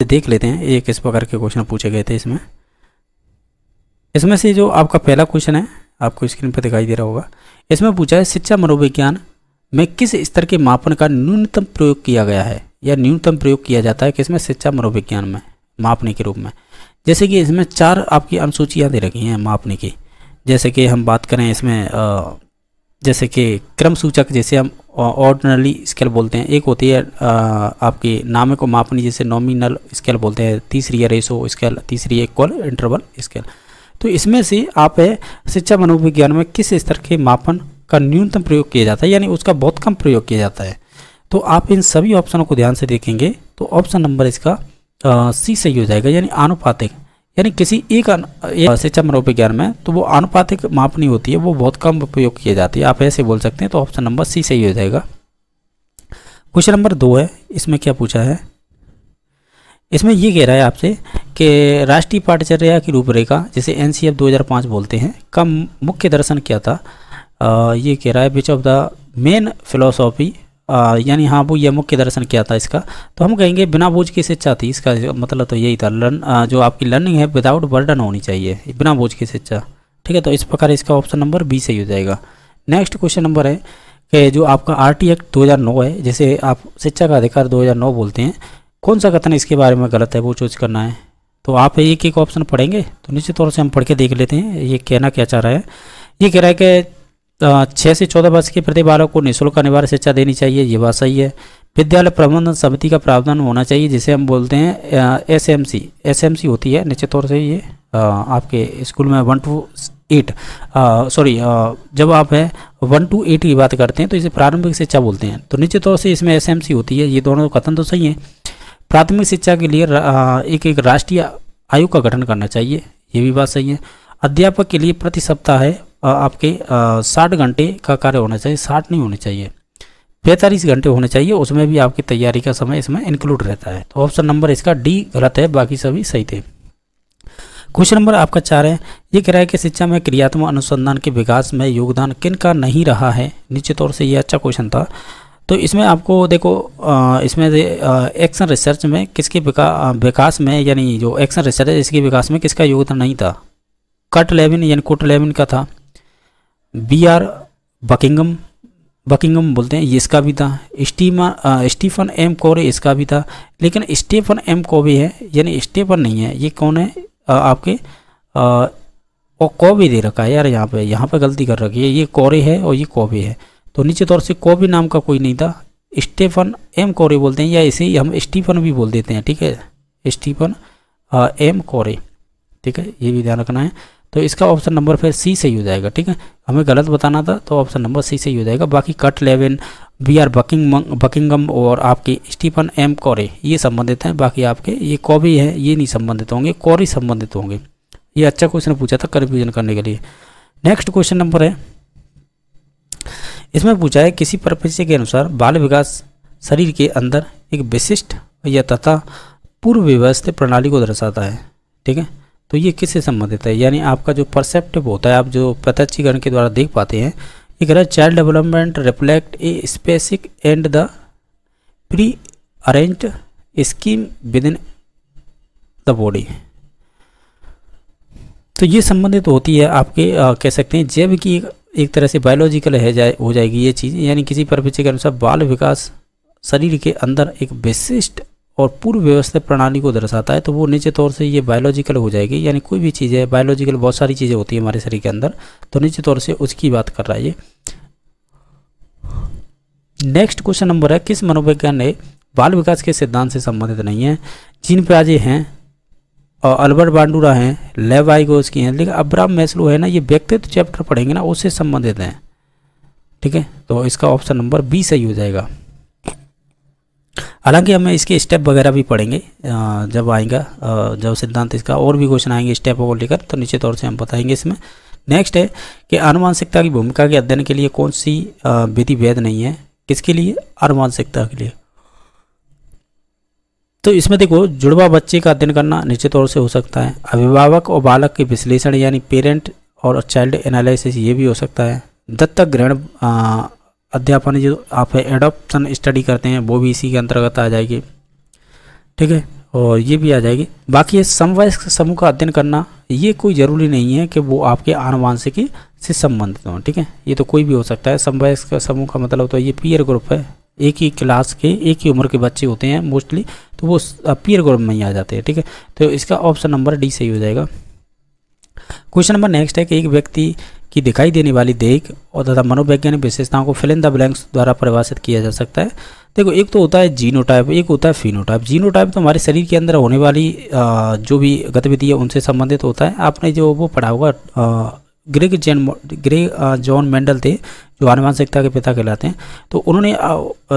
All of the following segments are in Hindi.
देख लेते हैं ये किस प्रकार के क्वेश्चन पूछे गए थे इसमें से जो आपका पहला क्वेश्चन है आपको स्क्रीन पर दिखाई दे रहा होगा। इसमें पूछा है शिक्षा मनोविज्ञान में किस स्तर के मापन का न्यूनतम प्रयोग किया गया है या न्यूनतम प्रयोग किया जाता है किसमें, शिक्षा मनोविज्ञान में मापने के रूप में। जैसे कि इसमें 4 आपकी अनुसूचियाँ दे रखी हैं मापने की। जैसे कि हम बात करें इसमें जैसे कि क्रम सूचक, जैसे हम ऑर्डिनरी स्केल बोलते हैं, एक होती है आपकी नाम को मापनी जिसे नॉमिनल स्केल बोलते हैं, तीसरी है रेशो स्केल, तीसरी है इक्वल इंटरवल स्केल। तो इसमें से आप शिक्षा मनोविज्ञान में किस स्तर के मापन का न्यूनतम प्रयोग किया जाता है यानी उसका बहुत कम प्रयोग किया जाता है। तो आप इन सभी ऑप्शनों को ध्यान से देखेंगे तो ऑप्शन नंबर इसका सी सही हो जाएगा, यानी आनुपातिक। यानी किसी एक शिक्षा मनोविज्ञान में तो वो आनुपातिक मापनी होती है, वो बहुत कम उपयोग की जाती है, आप ऐसे बोल सकते हैं। तो ऑप्शन नंबर सी सही हो जाएगा। क्वेश्चन नंबर 2 है, इसमें क्या पूछा है, इसमें ये कह रहा है आपसे कि राष्ट्रीय पाठ्यचर्या की रूपरेखा जिसे एनसीएफ 2005 बोलते हैं का मुख्य दर्शन क्या था। ये कह रहा है which of the main philosophy, यानी हाँ वो ये मुख्य दर्शन क्या था इसका। तो हम कहेंगे बिना बोझ की शिक्षा थी, इसका मतलब तो यही था जो आपकी लर्निंग है विदाउट बर्डन होनी चाहिए, बिना बोझ की शिक्षा। ठीक है, तो इस प्रकार इसका ऑप्शन नंबर बी सही हो जाएगा। नेक्स्ट क्वेश्चन नंबर है कि जो आपका आरटी एक्ट 2009 है जिसे आप शिक्षा का अधिकार 2009 बोलते हैं, कौन सा कथन इसके बारे में गलत है वो चूज करना है। तो आप एक एक ऑप्शन पढ़ेंगे तो निश्चित तौर से हम पढ़ के देख लेते हैं ये कहना क्या चाह रहा है। ये कह रहा है कि 6 से 14 वर्ष के प्रति बालक को निःशुल्क अनिवार्य शिक्षा देनी चाहिए, ये बात सही है। विद्यालय प्रबंधन समिति का प्रावधान होना चाहिए जिसे हम बोलते हैं एसएमसी होती है निश्चित तौर से। ये आपके स्कूल में 1 to 8 जब आप 1 to 8 की बात करते हैं तो इसे प्रारंभिक शिक्षा बोलते हैं, तो निश्चित तौर से इसमें एसएमसी होती है। ये दोनों कथन तो सही है। प्राथमिक शिक्षा के लिए एक राष्ट्रीय आयोग का गठन करना चाहिए, ये भी बात सही है। अध्यापक के लिए प्रति सप्ताह है आपके 60 घंटे का कार्य होना चाहिए, 60 नहीं होने चाहिए, 45 घंटे होने चाहिए, उसमें भी आपकी तैयारी का समय इसमें इंक्लूड रहता है। तो ऑप्शन नंबर इसका डी गलत है, बाकी सभी सही थे। क्वेश्चन नंबर आपका 4 है, ये कह रहा है कि शिक्षा में क्रियात्मक अनुसंधान के विकास में योगदान किन का नहीं रहा है। निश्चित तौर से ये अच्छा क्वेश्चन था। तो इसमें आपको देखो इसमें एक्शन रिसर्च में किसके विकास में, यानी जो एक्शन रिसर्च है इसके विकास में किसका योगदान नहीं था। कट लेविन यानी कोट लेविन का था। BR बकिंगम बोलते हैं, ये इसका भी था। स्टीफन एम कोवे इसका भी था, लेकिन स्टीफन एम कोवे है यानी स्टीफन नहीं है। ये कौन है आपके और कोवे दे रखा है यार, यहाँ पे गलती कर रखी है, ये कोरे है और ये कोवे है। तो नीचे तौर से कोवे नाम का कोई नहीं था, स्टीफन एम कोरे बोलते हैं, या इसे ही हम स्टीफन भी बोल देते हैं। ठीक है, स्टीफन एम कोरे, ठीक है, ये भी ध्यान रखना है। तो इसका ऑप्शन नंबर फिर सी सही हो जाएगा। ठीक है, हमें गलत बताना था तो ऑप्शन नंबर सी सही हो जाएगा। बाकी कट लेविन, BR बकिंगम और आपके स्टीफन एम कोरे ये संबंधित हैं, बाकी आपके ये कोवे है ये नहीं संबंधित होंगे, कोरे संबंधित होंगे। ये अच्छा क्वेश्चन पूछा था कन्फ्यूजन करने के लिए। नेक्स्ट क्वेश्चन नंबर है, इसमें पूछा है किसी परिप्रेक्ष्य के अनुसार बाल विकास शरीर के अंदर एक विशिष्ट या तथा पूर्व व्यवस्थित प्रणाली को दर्शाता है। ठीक है, तो ये किससे संबंधित है, यानी आपका जो परसेप्टिव होता है, आप जो प्रत्यक्षीकरण के द्वारा देख पाते हैं। ये कह रहा है child development reflect a specific and the pre arranged scheme with in the body. तो ये संबंधित होती है आपके कह सकते हैं जैव की एक तरह से बायोलॉजिकल हो जाएगी ये चीज़, यानी किसी परिप्रेक्ष्य के अनुसार बाल विकास शरीर के अंदर एक विशिष्ट और पूर्व व्यवस्थित प्रणाली को दर्शाता है। तो वो निश्चित तौर से ये बायोलॉजिकल हो जाएगी, यानी कोई भी चीज़ है बायोलॉजिकल, बहुत सारी चीज़ें होती है हमारे शरीर के अंदर, तो निश्चित तौर से उसकी बात कर रहा है ये। नेक्स्ट क्वेश्चन नंबर है, किस मनोविज्ञान ने बाल विकास के सिद्धांत से संबंधित नहीं है। जीन पियाजे हैं और अल्बर्ट बांडुरा हैं, लेव वाइगोस्की हैं, लेकिन अब्राहम मैस्लो है ना, ये व्यक्तित्व चैप्टर पढ़ेंगे ना उससे संबंधित हैं। ठीक है, तो इसका ऑप्शन नंबर बी सही हो जाएगा। हालांकि हमें इसके स्टेप वगैरह भी पढ़ेंगे जब आएगा, जब सिद्धांत इसका और भी क्वेश्चन आएंगे स्टेप को लेकर, तो निश्चित तौर से हम बताएंगे इसमें। नेक्स्ट है कि आनुवंशिकता की भूमिका के अध्ययन के लिए कौन सी विधि वैध नहीं है। किसके लिए, आनुवंशिकता के लिए। तो इसमें देखो जुड़वा बच्चे का अध्ययन करना निश्चित तौर से हो सकता है। अभिभावक और बालक के विश्लेषण यानी पेरेंट और चाइल्ड एनालिसिस ये भी हो सकता है। दत्तक ग्रहण अध्यापन जो आप एडॉप्शन स्टडी करते हैं वो भी इसी के अंतर्गत आ जाएगी। ठीक है, और ये भी आ जाएगी। बाकी ये समवयस्क समूह का अध्ययन करना, ये कोई ज़रूरी नहीं है कि वो आपके आनुवांशिकी से संबंधित हों, ठीक है, ये तो कोई भी हो सकता है। समवयस्क समूह का मतलब तो ये पीयर ग्रुप है, एक ही क्लास के एक ही उम्र के बच्चे होते हैं मोस्टली, तो वो पीयर ग्रुप में ही आ जाते हैं, ठीक है। तो इसका ऑप्शन नंबर डी सही हो जाएगा। क्वेश्चन नंबर नेक्स्ट है कि एक व्यक्ति की दिखाई देने वाली देख और तथा मनोवैज्ञानिक विशेषताओं को फिल इन द ब्लैंक्स द्वारा परिभाषित किया जा सकता है। देखो, एक तो होता है जीनोटाइप, एक होता है फिनोटाइप। जीनोटाइप तो हमारे शरीर के अंदर होने वाली जो भी गतिविधि है उनसे संबंधित होता है। आपने जो वो पढ़ा होगा, ग्रेग जॉन मेंडल थे जो आनुवंशिकता के पिता कहलाते हैं, तो उन्होंने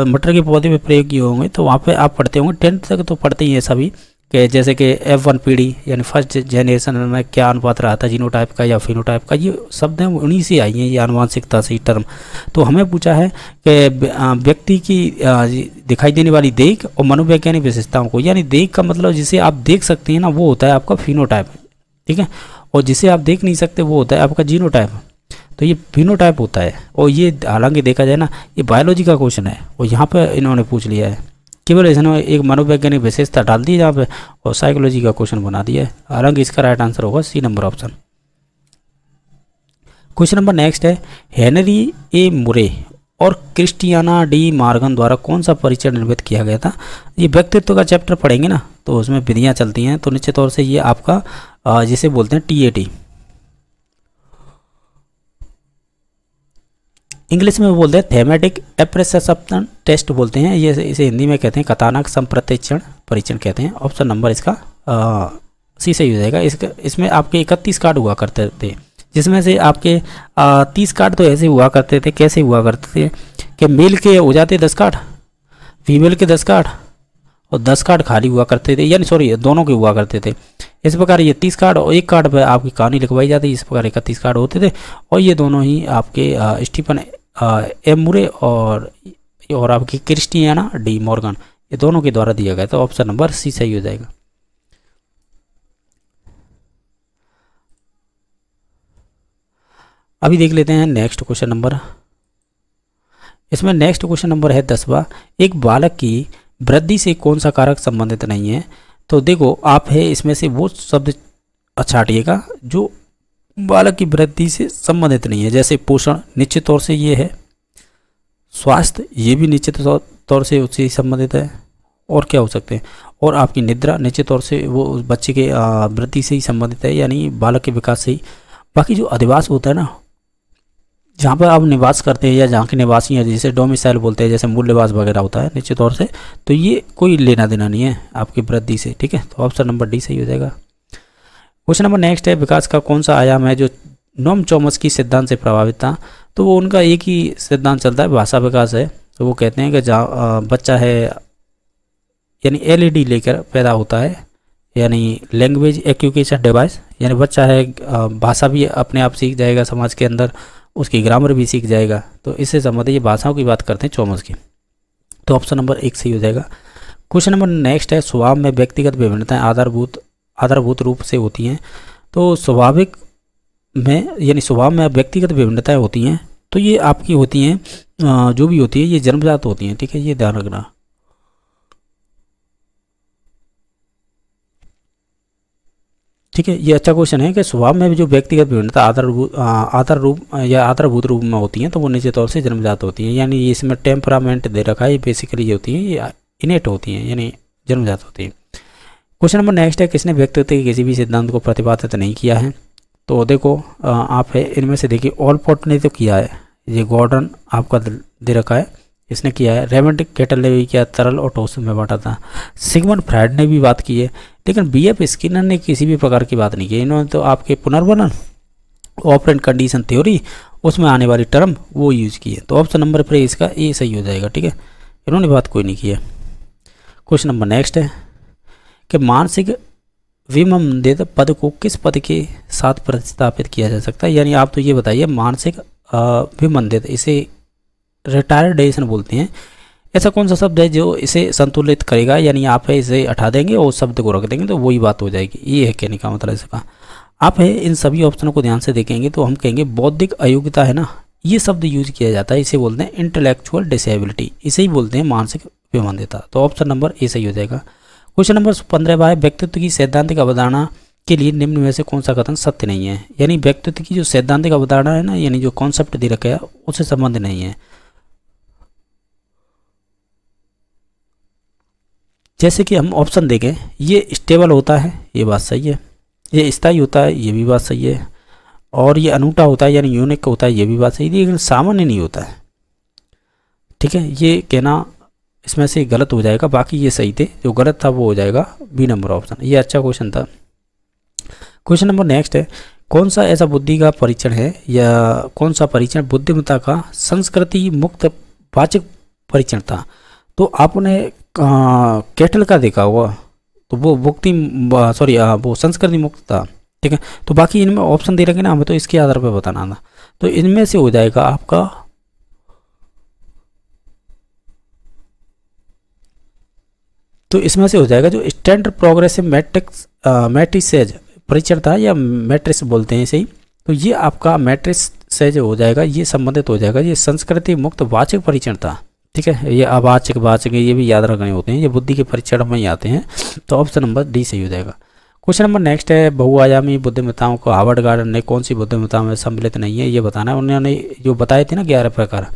मटर के पौधे में प्रयोग किए होंगे, तो वहाँ पे आप पढ़ते होंगे, 10th तक तो पढ़ते ही हैं सभी, कि जैसे कि F1 पीढ़ी यानी फर्स्ट जनरेशन में क्या अनुपात रहा था जीनोटाइप का या फिनोटाइप का, ये शब्द हैं उन्हीं से आई हैं, ये आनुवंशिकता से टर्म। तो हमें पूछा है कि व्यक्ति की दिखाई देने वाली देख और मनोवैज्ञानिक विशेषताओं को, यानी देख का मतलब जिसे आप देख सकते हैं ना, वो होता है आपका फिनोटाइप, ठीक है, और जिसे आप देख नहीं सकते वो होता है आपका जीनोटाइप। तो ये फिनोटाइप होता है, और ये हालांकि देखा जाए ना, ये बायोलॉजी का क्वेश्चन है और यहाँ पर इन्होंने पूछ लिया है, केवल इसने एक मनोवैज्ञानिक विशेषता डाल दी यहाँ पे और साइकोलॉजी का क्वेश्चन बना दिया है। हालांकि इसका राइट आंसर होगा C number option. Question number next है, हेनरी ए मुरे और क्रिस्टियाना डी मॉर्गन द्वारा कौन सा परिचय निर्मित किया गया था। ये व्यक्तित्व का चैप्टर पढ़ेंगे ना, तो उसमें विधियाँ चलती हैं, तो निश्चित तौर से ये आपका जिसे बोलते हैं TAT, इंग्लिश में बोलते हैं थेमेटिक एप्रेसेप्शन टेस्ट बोलते हैं, ये इसे हिंदी में कहते हैं कथानक संप्रत्यक्षण परीक्षण कहते हैं। ऑप्शन नंबर इसका सी सही हो जाएगा। इसमें आपके 31 कार्ड हुआ करते थे, जिसमें से आपके 30 कार्ड तो ऐसे हुआ करते थे, कैसे हुआ करते थे कि मेल के हो जाते 10 कार्ड, फीमेल के 10 कार्ड और 10 कार्ड खाली हुआ करते थे, यानी सॉरी दोनों के हुआ करते थे। इस प्रकार ये 30 कार्ड और एक कार्ड पर आपकी कहानी लिखवाई जाती है, इस प्रकार 31 कार्ड होते थे, और ये दोनों ही आपके स्टीफन एम मुरे और आपकी क्रिस्टियाना डी मॉर्गन, ये दोनों के द्वारा दिया गया। तो ऑप्शन नंबर सी सही हो जाएगा। अभी देख लेते हैं नेक्स्ट क्वेश्चन नंबर। इसमें नेक्स्ट क्वेश्चन नंबर है 10वां, एक बालक की वृद्धि से कौन सा कारक संबंधित नहीं है। तो देखो, आप है इसमें से वो शब्द छाटिएगा जो बालक की वृद्धि से संबंधित नहीं है। जैसे पोषण निश्चित तौर से ये है, स्वास्थ्य ये भी निश्चित तौर से उससे संबंधित है, और क्या हो सकते हैं, और आपकी निद्रा निश्चित तौर से वो उस बच्चे के वृद्धि से ही संबंधित है, यानी बालक के विकास से ही। बाकी जो अधिवास होता है ना, जहाँ पर आप निवास करते हैं या जहाँ के निवासी हैं, जैसे डोमिसाइल बोलते हैं, जैसे मूल निवास वगैरह होता है निश्चित तौर से, तो ये कोई लेना देना नहीं है आपकी वृद्धि से, ठीक है। तो ऑप्शन नंबर डी सही हो जाएगा। क्वेश्चन नंबर नेक्स्ट है, विकास का कौन सा आयाम है जो नोम चॉम्स्की सिद्धांत से प्रभावित था। तो वो उनका एक ही सिद्धांत चलता है, भाषा विकास है। तो वो कहते हैं कि जहाँ बच्चा है यानी LED लेकर पैदा होता है, यानी लैंग्वेज एक्विजिशन डिवाइस, यानी बच्चा है भाषा भी अपने आप सीख जाएगा, समाज के अंदर उसकी ग्रामर भी सीख जाएगा। तो इससे संबंधित ये भाषाओं की बात करते हैं चॉम्स्की। तो ऑप्शन नंबर 1 सही हो जाएगा। क्वेश्चन नंबर नेक्स्ट है, स्वभाव में व्यक्तिगत विभिन्नताएं आधारभूत रूप से होती हैं। तो स्वाभाविक में यानी स्वभाव में व्यक्तिगत विभिन्नताएं होती हैं, तो ये आपकी होती हैं जो भी होती है ये जन्मजात होती हैं, ठीक है, ये ध्यान रखना। ठीक है, ये अच्छा क्वेश्चन है कि स्वभाव में भी जो व्यक्तिगत विभिन्नता आधारभूत रूप में होती हैं, तो वो निश्चित तौर से जन्मजात होती हैं, यानी इसमें टेम्परामेंट दे रखा है, ये बेसिकली ये होती हैं, ये इनेट होती हैं, यानी जन्मजात होती हैं। क्वेश्चन नंबर नेक्स्ट है, किसने व्यक्तित्व के किसी भी सिद्धांत को प्रतिपादित नहीं किया है। तो देखो, आप है इनमें से देखिए, ऑलपोर्ट ने तो किया है, ये गॉर्डन आपका दे रखा है, इसने किया है। रेमंड केटल ने भी किया, तरल और ठोस में बांटा था। सिगमंड फ्राइड ने भी बात की है, लेकिन BF स्किनर ने किसी भी प्रकार की बात नहीं की। इन्होंने तो आपके पुनर्वनन, ऑपरेंट कंडीशन थ्योरी, उसमें आने वाली टर्म वो यूज़ की है। तो ऑप्शन नंबर पर इसका ए सही हो जाएगा, ठीक है, इन्होंने बात कोई नहीं की है। क्वेश्चन नंबर नेक्स्ट है कि मानसिक विमंदित पद को किस पद के साथ प्रतिस्थापित किया जा सकता है। यानी आप तो ये बताइए, मानसिक विमंदित, इसे रिटायर्डेशन बोलते हैं। ऐसा कौन सा शब्द है जो इसे संतुलित करेगा, यानी आप है इसे हटा देंगे और उस शब्द को रख देंगे तो वही बात हो जाएगी। ये है कहने का मतलब इसका। आप है इन सभी ऑप्शनों को ध्यान से देखेंगे तो हम कहेंगे बौद्धिक अयोग्यता है ना, ये शब्द यूज किया जाता है, इसे बोलते हैं इंटेलेक्चुअल डिसेबिलिटी, इसे ही बोलते हैं मानसिक विमंदिता। तो ऑप्शन नंबर ए सही हो जाएगा। क्वेश्चन नंबर 15 है व्यक्तित्व की सैद्धांतिक अवधारणा के लिए निम्न में से कौन सा कथन सत्य नहीं है। यानी व्यक्तित्व की जो सैद्धांतिक अवधारणा है ना, यानी जो कॉन्सेप्ट दे रखा है उससे संबंध नहीं है। जैसे कि हम ऑप्शन देखें, ये स्टेबल होता है, ये बात सही है। ये स्थायी होता है, ये भी बात सही है। और ये अनूठा होता है यानी यूनिक होता है, ये भी बात सही है। लेकिन सामान्य नहीं होता है, ठीक है, ये कहना इसमें से गलत हो जाएगा। बाकी ये सही थे, जो गलत था वो हो जाएगा बी नंबर ऑप्शन। ये अच्छा क्वेश्चन था। क्वेश्चन नंबर नेक्स्ट है, कौन सा ऐसा बुद्धि का परीक्षण है या कौन सा परीक्षण बुद्धिमत्ता का संस्कृति मुक्त वाचक परीक्षण था। तो आपने कैटल का देखा होगा, तो वो वो संस्कृति मुक्त था, ठीक है। तो बाकी इनमें ऑप्शन दे रखे ना, हमें तो इसके आधार पर बताना था। तो इनमें से हो जाएगा आपका इसमें से हो जाएगा जो स्टैंडर्ड प्रोग्रेसिव मैट्रिसेज परीक्षण था, या मैट्रिक्स बोलते हैं इसे ही। तो ये आपका मैट्रिक्स से जो हो जाएगा, ये संबंधित हो जाएगा, ये संस्कृति मुक्त वाचक परीक्षण था, ठीक है। ये अवाचक वाचक ये भी याद रखने होते हैं, ये बुद्धि के परीक्षण में ही आते हैं। तो ऑप्शन नंबर डी सही हो जाएगा। क्वेश्चन नंबर नेक्स्ट है, बहुआयामी बुद्धिमत्ताओं को हार्वर्ड गार्डन ने कौन सी बुद्धिमत्ताओं में सम्मिलित नहीं है, ये बताना है। उन्होंने जो बताए थे ना 11 प्रकार,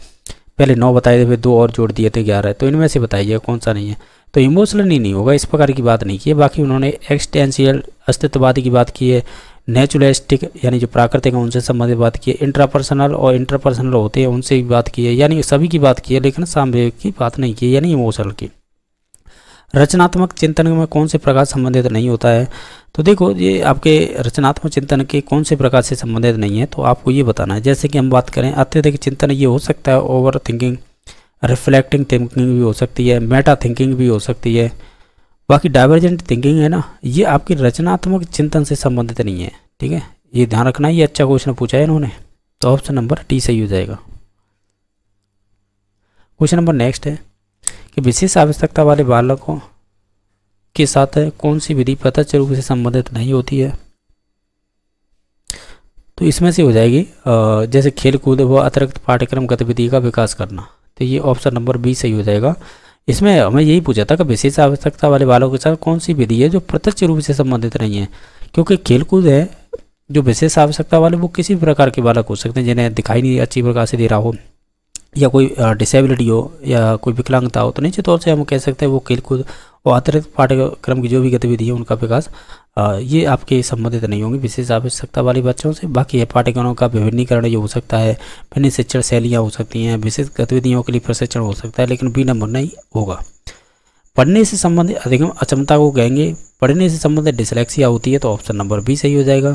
पहले 9 बताए थे, फिर 2 और जोड़ दिए थे 11। तो इनमें से बताइए कौन सा नहीं है। तो इमोशनल नहीं होगा, इस प्रकार की बात नहीं की है। बाकी उन्होंने एक्सटेंशियल अस्तित्ववादी की बात की है, नेचुरलिस्टिक यानी जो प्राकृतिक है उनसे संबंधित बात की है, इंट्रापर्सनल और इंटरपर्सनल होते हैं उनसे भी बात की है, यानी सभी की बात की है, लेकिन सामवेद की बात नहीं की है, यानी इमोशनल की। रचनात्मक चिंतन में कौन से प्रकार संबंधित नहीं होता है। तो देखो, ये आपके रचनात्मक चिंतन के कौन से प्रकार से संबंधित नहीं है, तो आपको ये बताना है। जैसे कि हम बात करें अत्यधिक चिंतन, ये हो सकता है ओवर थिंकिंग, रिफ्लेक्टिंग थिंकिंग भी हो सकती है, मेटा थिंकिंग भी हो सकती है। बाकी डाइवर्जेंट थिंकिंग है ना, ये आपकी रचनात्मक चिंतन से संबंधित नहीं है, ठीक है। ये ध्यान रखना, ये अच्छा क्वेश्चन पूछा है इन्होंने। तो ऑप्शन नंबर डी सही हो जाएगा। क्वेश्चन नंबर नेक्स्ट है कि विशेष आवश्यकता वाले बालकों के साथ कौन सी विधि प्रत्यक्ष रूप से संबंधित नहीं होती है। तो इसमें से हो जाएगी जैसे खेल कूद व अतिरिक्त पाठ्यक्रम गतिविधि का विकास करना। तो ये ऑप्शन नंबर बी सही हो जाएगा। इसमें हमें यही पूछा था कि विशेष आवश्यकता वाले बालकों के साथ कौन सी विधि है जो प्रत्यक्ष रूप से संबंधित नहीं है, क्योंकि खेलकूद है जो विशेष आवश्यकता वाले वो किसी भी प्रकार के बालक हो सकते हैं, जिन्हें दिखाई नहीं अच्छी प्रकार से दे रहा हो, या कोई डिसेबिलिटी हो, या कोई विकलांगता हो। तो निश्चित तौर से हम कह सकते हैं वो खेलकूद और अतिरिक्त पाठ्यक्रम की जो भी गतिविधि है उनका विकास ये आपके संबंधित नहीं होंगी विशेष आवश्यकता वाले बच्चों से। बाकी है पाठ्यक्रमों का विभिन्नीकरण ये हो सकता है, भिन्न शिक्षण शैलियाँ हो सकती हैं, विशेष गतिविधियों के लिए प्रशिक्षण हो सकता है, लेकिन बी नंबर नहीं होगा। पढ़ने से संबंधित अधिगम अक्षमता को कहेंगे, पढ़ने से संबंधित डिसलेक्सिया होती है, तो ऑप्शन नंबर बी सही हो जाएगा।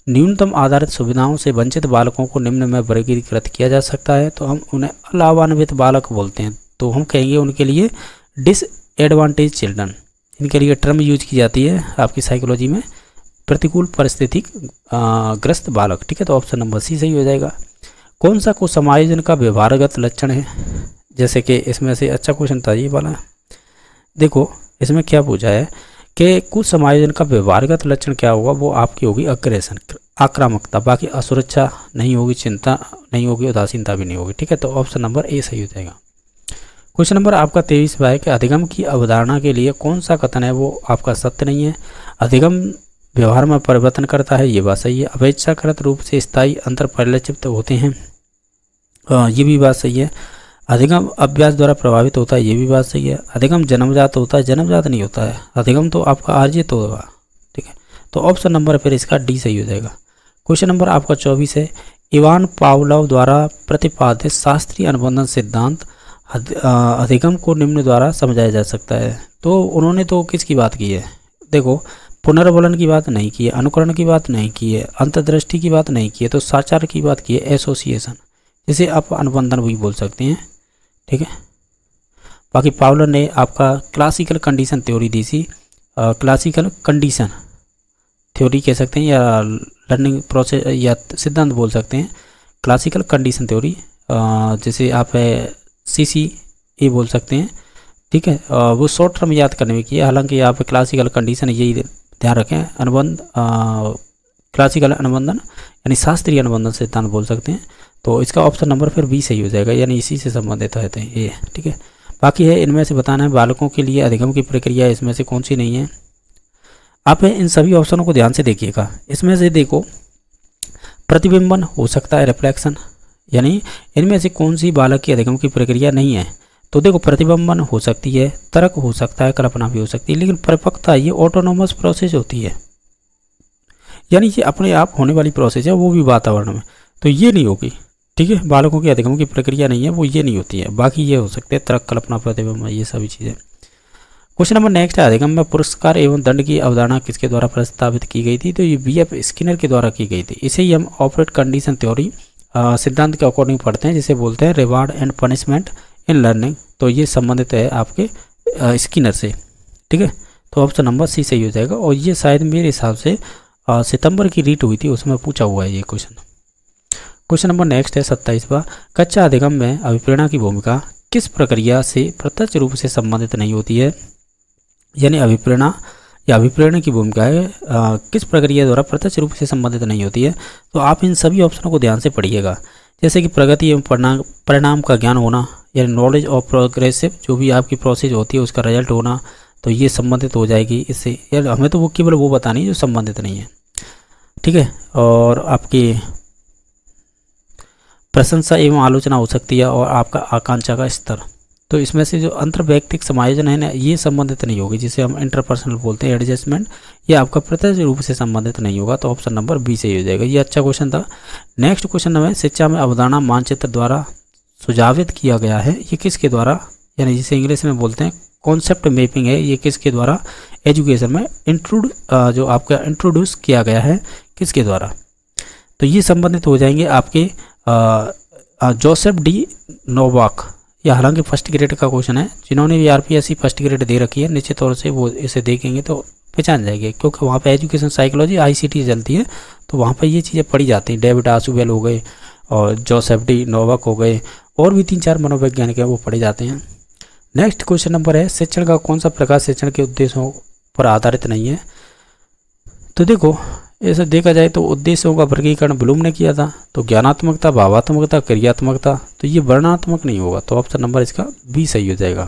न्यूनतम आधारित सुविधाओं से वंचित बालकों को निम्न में वर्गीकृत किया जा सकता है, तो हम उन्हें अलावान्वित बालक बोलते हैं, तो हम कहेंगे उनके लिए डिसएडवांटेज चिल्ड्रन। इनके लिए टर्म यूज की जाती है आपकी साइकोलॉजी में, प्रतिकूल परिस्थिति ग्रस्त बालक, ठीक है। तो ऑप्शन नंबर सी सही हो जाएगा। कौन सा कुछ समायोजन का व्यवहारगत लक्षण है, जैसे कि इसमें से अच्छा क्वेश्चन था ये वाला। देखो इसमें क्या पूछा है कि कुछ समायोजन का व्यवहारगत लक्षण क्या होगा, वो आपकी होगी अग्रेशन, आक्रामकता। बाकी असुरक्षा नहीं होगी, चिंता नहीं होगी, उदासीनता भी नहीं होगी, ठीक है। तो ऑप्शन नंबर ए सही हो जाएगा। क्वेश्चन नंबर आपका 23 है कि अधिगम की अवधारणा के लिए कौन सा कथन है वो आपका सत्य नहीं है। अधिगम व्यवहार में परिवर्तन करता है, ये बात सही है। अपेक्षाकृत रूप से स्थायी अंतर परिलक्षित होते हैं, ये भी बात सही है। अधिगम अभ्यास द्वारा प्रभावित होता है, ये भी बात सही है। अधिगम जन्मजात होता है, जन्मजात नहीं होता है। अधिगम तो आपका अर्जित होगा, ठीक है। तो ऑप्शन नंबर फिर इसका डी सही हो जाएगा। क्वेश्चन नंबर आपका 24 है, इवान पावलोव द्वारा प्रतिपादित शास्त्रीय अनुबंधन सिद्धांत अधिगम को निम्न द्वारा समझाया जा सकता है। तो उन्होंने तो किसकी बात की है, देखो पुनर्वलन की बात नहीं की है, अनुकरण की बात नहीं की है, अंतर्दृष्टि की बात नहीं की है, तो साचार की बात की है, एसोसिएशन, जिसे आप अनुबंधन भी बोल सकते हैं, ठीक है। बाकी पावलर ने आपका क्लासिकल कंडीशन थ्योरी दी थी, क्लासिकल कंडीशन थ्योरी कह सकते हैं, या लर्निंग प्रोसेस या सिद्धांत बोल सकते हैं, क्लासिकल कंडीशन थ्योरी, जैसे आप CCA बोल सकते हैं, ठीक है। वो शॉर्ट टर्म याद करने में किया, हालांकि यहाँ पे क्लासिकल कंडीशन यही ध्यान रखें, अनुबंध क्लासिकल अनुबंधन यानी शास्त्रीय अनुबंधन सिद्धांत बोल सकते हैं। तो इसका ऑप्शन नंबर फिर बी सही हो जाएगा, यानी इसी से संबंधित रहते हैं ये, ठीक है। बाकी है इनमें से बताना है बालकों के लिए अधिगम की प्रक्रिया इसमें से कौन सी नहीं है। आप इन सभी ऑप्शनों को ध्यान से देखिएगा। इसमें से देखो प्रतिबिंबन हो सकता है, रिफ्लेक्शन, यानी इनमें से कौन सी बालक की अधिगम की प्रक्रिया नहीं है। तो देखो प्रतिबिंबन हो सकती है, तर्क हो सकता है, कल्पना भी हो सकती है, लेकिन परिपक्वता ये ऑटोनोमस प्रोसेस होती है, यानी ये अपने आप होने वाली प्रोसेस है, वो भी वातावरण में, तो ये नहीं होगी। ठीक है, बालकों की अधिगम की प्रक्रिया नहीं है, वो ये नहीं होती है। बाकी ये हो सकते हैं तर्क, कल्पना, प्रतिबिंब, ये सभी चीज़ें। क्वेश्चन नंबर नेक्स्ट है, अधिगम में पुरस्कार एवं दंड की अवधारणा किसके द्वारा प्रस्तावित की गई थी। तो ये बीएफ स्किनर के द्वारा की गई थी। इसे ही हम ऑपरेट कंडीशन थ्योरी सिद्धांत के अकॉर्डिंग पढ़ते हैं, जिसे बोलते हैं reward and punishment in learning. तो ये संबंधित है आपके स्किनर से। ठीक है, तो ऑप्शन नंबर सी सही हो जाएगा। और ये शायद मेरे हिसाब से सितंबर की रीट हुई थी, उसमें पूछा हुआ है ये क्वेश्चन। क्वेश्चन नंबर नेक्स्ट है 27वां, कच्चा अधिगम में अभिप्रेरणा की भूमिका किस प्रक्रिया से प्रत्यक्ष रूप से संबंधित नहीं होती है। यानी अभिप्रेरणा या अभिप्रेरणा की भूमिका है किस प्रक्रिया द्वारा प्रत्यक्ष रूप से संबंधित नहीं होती है। तो आप इन सभी ऑप्शनों को ध्यान से पढ़िएगा, जैसे कि प्रगति एवं परिणाम का ज्ञान होना, यानी नॉलेज और प्रोग्रेसिव जो भी आपकी प्रोसेस होती है उसका रिजल्ट होना, तो ये संबंधित हो जाएगी इससे। यार हमें तो वो केवल वो बतानी है जो संबंधित नहीं है। ठीक है, और आपकी प्रशंसा एवं आलोचना हो सकती है, और आपका आकांक्षा का स्तर। तो इसमें से जो अंतर्वैयक्तिक समायोजन है ना, ये संबंधित नहीं होगी, जिसे हम इंटरपर्सनल बोलते हैं, एडजस्टमेंट, ये आपका प्रत्यक्ष रूप से संबंधित नहीं होगा। तो ऑप्शन नंबर बी से हो जाएगा। ये अच्छा क्वेश्चन था। नेक्स्ट क्वेश्चन नंबर, शिक्षा में अवधारणा मानचित्र द्वारा सुझावित किया गया है, ये किसके द्वारा, यानी जिसे इंग्लिश में बोलते हैं कॉन्सेप्ट मैपिंग है, ये किसके द्वारा एजुकेशन में जो आपका इंट्रोड्यूस किया गया है, किसके द्वारा। तो ये संबंधित हो जाएंगे आपके जोसेफ डी नोवाक। यह हालांकि फर्स्ट ग्रेड का क्वेश्चन है, जिन्होंने भी आरपीएससी फर्स्ट ग्रेड दे रखी है निश्चित तौर से वो इसे देखेंगे तो पहचान जाएंगे, क्योंकि वहाँ पे एजुकेशन साइकोलॉजी आईसीटी चलती है, तो वहाँ पे ये चीज़ें पढ़ी जाती हैं। डेविड आसुवेल हो गए और जोसेफ डी नोवाक हो गए, और भी 3-4 मनोवैज्ञानिक हैं, वो पढ़े जाते हैं। नेक्स्ट क्वेश्चन नंबर है, शिक्षण का कौन सा प्रकार शिक्षण के उद्देश्यों पर आधारित नहीं है। तो देखो ऐसा देखा जाए तो उद्देश्यों का वर्गीकरण ब्लूम ने किया था, तो ज्ञानात्मकता, भावात्मकता, क्रियात्मकता, तो ये वर्णनात्मक नहीं होगा। तो ऑप्शन नंबर इसका बी सही हो जाएगा।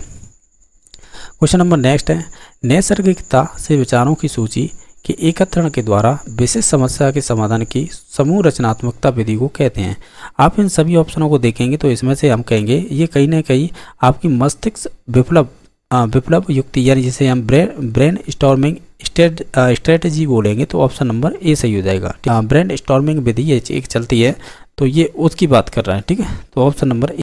क्वेश्चन नंबर नेक्स्ट है, नैसर्गिकता से विचारों की सूची के एकत्रण के द्वारा विशेष समस्या के समाधान की समूह रचनात्मकता विधि को कहते हैं। आप इन सभी ऑप्शनों को देखेंगे तो इसमें से हम कहेंगे ये कहीं ना कहीं आपकी मस्तिष्क विप्लव युक्ति, यानी जिसे हम ब्रेन स्टॉर्मिंग स्ट्रेटजी बोलेंगे, तो ऑप्शन नंबर ए सही हो जाएगा। ब्रेन स्टॉर्मिंग विधि ये एक चलती है, तो ये उसकी बात कर रहा है। ठीक है, तो ऑप्शन नंबर